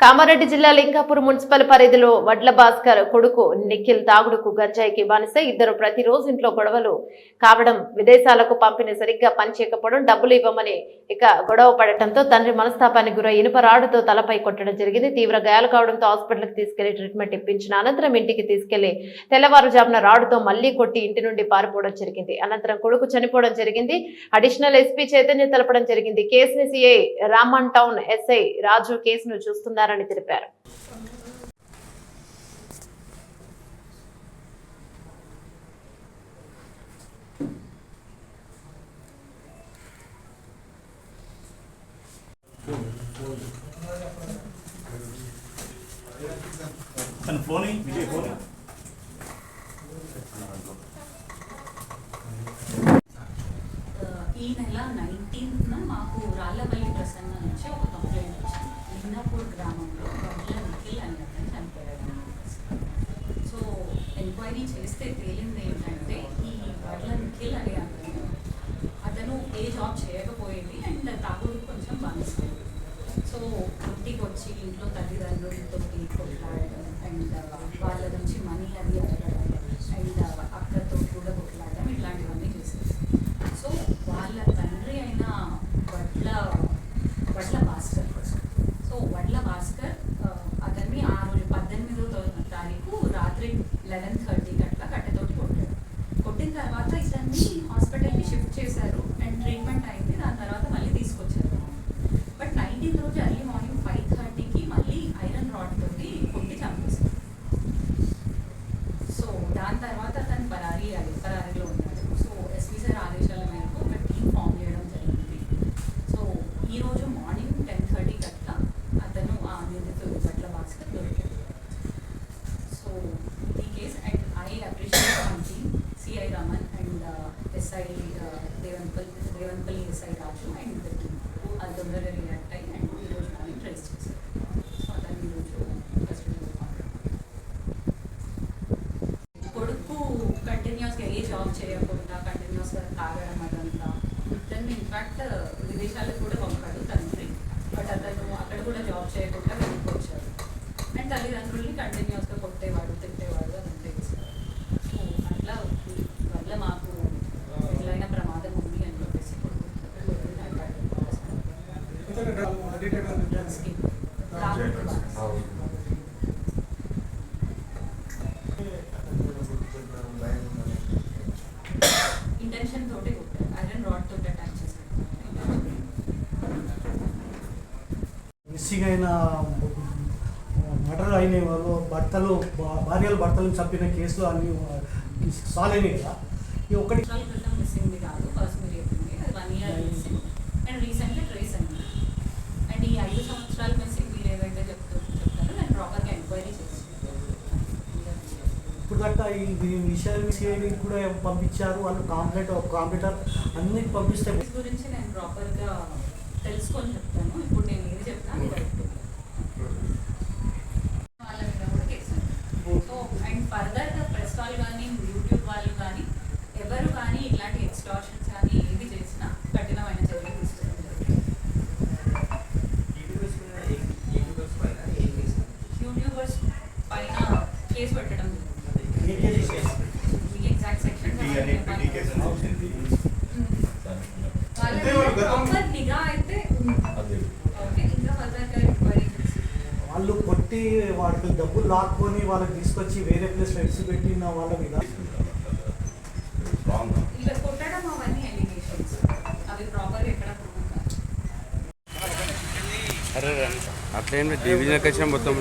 కామారెడ్డి జిల్లా లింగాపూర్ మున్సిపల్ పరిధిలో వడ్ల భాస్కర్ కొడుకు నిఖిల్ తాగుడుకు గంజాయికి బానిస ఇద్దరు ప్రతిరోజు ఇంట్లో గొడవలు కావడం విదేశాలకు పంపిణీ సరిగ్గా పనిచేయకపోవడం డబ్బులు ఇవ్వమని ఇక గొడవ పడటంతో తండ్రి మనస్తాపానికి గురై ఇనుప రాడుతో తలపై కొట్టడం జరిగింది. తీవ్ర గాయాలు కావడంతో హాస్పిటల్కి తీసుకెళ్లి ట్రీట్మెంట్ ఇప్పించిన అనంతరం ఇంటికి తీసుకెళ్లి తెల్లవారుజామున రాడుతో మళ్లీ కొట్టి ఇంటి నుండి పారిపోవడం జరిగింది. అనంతరం కొడుకు చనిపోవడం జరిగింది. అడిషనల్ ఎస్పీ చైతన్య తెలపడం జరిగింది. కేసుని సిఐ రామన్ టౌన్ ఎస్ఐ రాజు కేసును చూస్తున్నారని తెలిపారు. ఈ నెల 19న మాకు రాళ్లపల్లి ప్రసన్న నుంచి ఒక కంప్లైంట్ వచ్చింది. లింగాపూర్ గ్రామంలో వడ్ల నిఖిల్ అనే అతను చనిపోయాడు. సో ఎంక్వైరీ చేస్తే తేలింది ఏంటంటే ఈ వడ్ల నిఖిల్ అనే అతను ఏ జాబ్ చేయకపోయేది అండ్ తాగుడు కొంచెం బానిస్తుంది. సో ఇంటికి వచ్చి ఇంట్లో తల్లిదండ్రులతో కొట్లాడడం అండ్ వాళ్ళ నుంచి మనీ అది అడగడం అండ్ అక్కతో కూడా కొట్లాడడం ఇట్లాంటివన్నీ చేసేది. సో వాళ్ళ తండ్రి అయిన వడ్ల భాస్కర్, సో వడ్ల భాస్కర్ అతన్ని ఆ రోజు 18వ తారీఖు రాత్రి 11:30 అట్లా కట్టెతోటి కొట్టాడు. కొట్టిన తర్వాత ఇతన్ని హాస్పిటల్కి షిఫ్ట్ చేశారు అండ్ ట్రీట్మెంట్ అయింది. దాని తర్వాత మళ్ళీ తీసుకొచ్చారు. బట్ 19th రోజు ఎర్లీ మార్నింగ్ 5:30కి మళ్ళీ ఐరన్ రాడ్ తోటి కొట్టి చంపేశారు. సో దాని తర్వాత అతను పరారీలో ఉన్నాడు. సో ఎస్పీ సార్ ఆదేశాల మేరకు ఒక టీం ఫామ్ చేయడం జరిగింది. సో ఈరోజు మార్నింగ్ 10:30 అట్లా అతను ఆ నిందితుడు వడ్ల భాస్కర్ దొరికాడు. సో ఈ case and I appreciate my team CI Raman and SI Devanpalli SI Raju and అది తొందరగా రియాక్ట్ అయ్యి అండ్ ఈరోజు మార్నింగ్ ట్రేస్ చేశారు. సో అతను ఈరోజు కస్టడీలో కొడుకు కంటిన్యూస్గా ఏ జాబ్ చేయకుండా కంటిన్యూస్గా తాగడం అదంతా దాన్ని ఇన్ఫ్యాక్ట్ విదేశాలకు కూడా పంపాడు తండ్రి. బట్ అతను అక్కడ కూడా జాబ్ చేయకుండా వెనక్కి వచ్చాడు అండ్ తల్లిదండ్రుల్ని కంటిన్యూస్గా కొట్టేవాడు తిట్టేవాడు అదంతా చేశాడు. సో అట్లా వల్ల మాకు ఎట్లయినా ప్రమాదం ఉంది అని చెప్పేసి ఇంటెన్షన్ తోటి ఐరన్ రాడ్ తోటి అటాక్ చేశాడు. మిస్సింగ్ అయిన మర్డర్ అయిన వాళ్ళు భార్యలు భర్తలను చంపిన కేసులు అన్ని సాల్వ్ అయినాయి కదా. ఈ ఒకటి మిస్సింగ్ కాదు, ఫస్ట్ మీరు చెప్పింది అది 1 year missing and recently trace అయింది. అండ్ ఈ 5 సంవత్సరాల మిస్సింగ్ మీరు ఏదైతే చెప్తారో నేను ప్రాపర్గా ఎంక్వైరీ చేసి ఇప్పుడు గట్టా ఈ విషయాలు సిఐడి కూడా పంపించారు. వాళ్ళు కాంప్యూటర్ అన్ని పంపిస్తే గురించి నేను ప్రాపర్గా తెలుసుకొని చెప్తాను. ఇప్పుడు నేను ఏది చెప్తాను వాళ్ళ మీద కూడా కేసు. సో అండ్ ఫర్దర్గా ప్రెస్ వాళ్ళు కానీ యూట్యూబ్ వాళ్ళు కానీ ఎవరు కానీ ఇట్లాంటి ఎక్స్టార్షన్స్ కానీ ఏది చేసినా కఠినమైన చర్యలు తీసుకోవడం జరుగుతుంది. యూట్యూబర్స్ పైన కేసు పెట్టడం జరుగుతుంది. ఎగ్జాక్ట్ సెక్షన్ వాళ్ళ నిఘా అయితే ఓకే. ఇంకా ఫర్దర్గా ఎంక్వైరీ చేసి వాళ్ళు కొట్టి వాటికి డబ్బులు లాక్కొని వాళ్ళకి తీసుకొచ్చి వేరే ప్లేస్లో పెట్టిన వాళ్ళ మీద ఇలా కొట్టడం అవన్నీ ఎలిగేషన్స్, అవి ప్రాపర్గా ఎక్కడ ప్రూవ్ కాదు. అట్లా ఏం డివిజన్కి వచ్చిన మొత్తం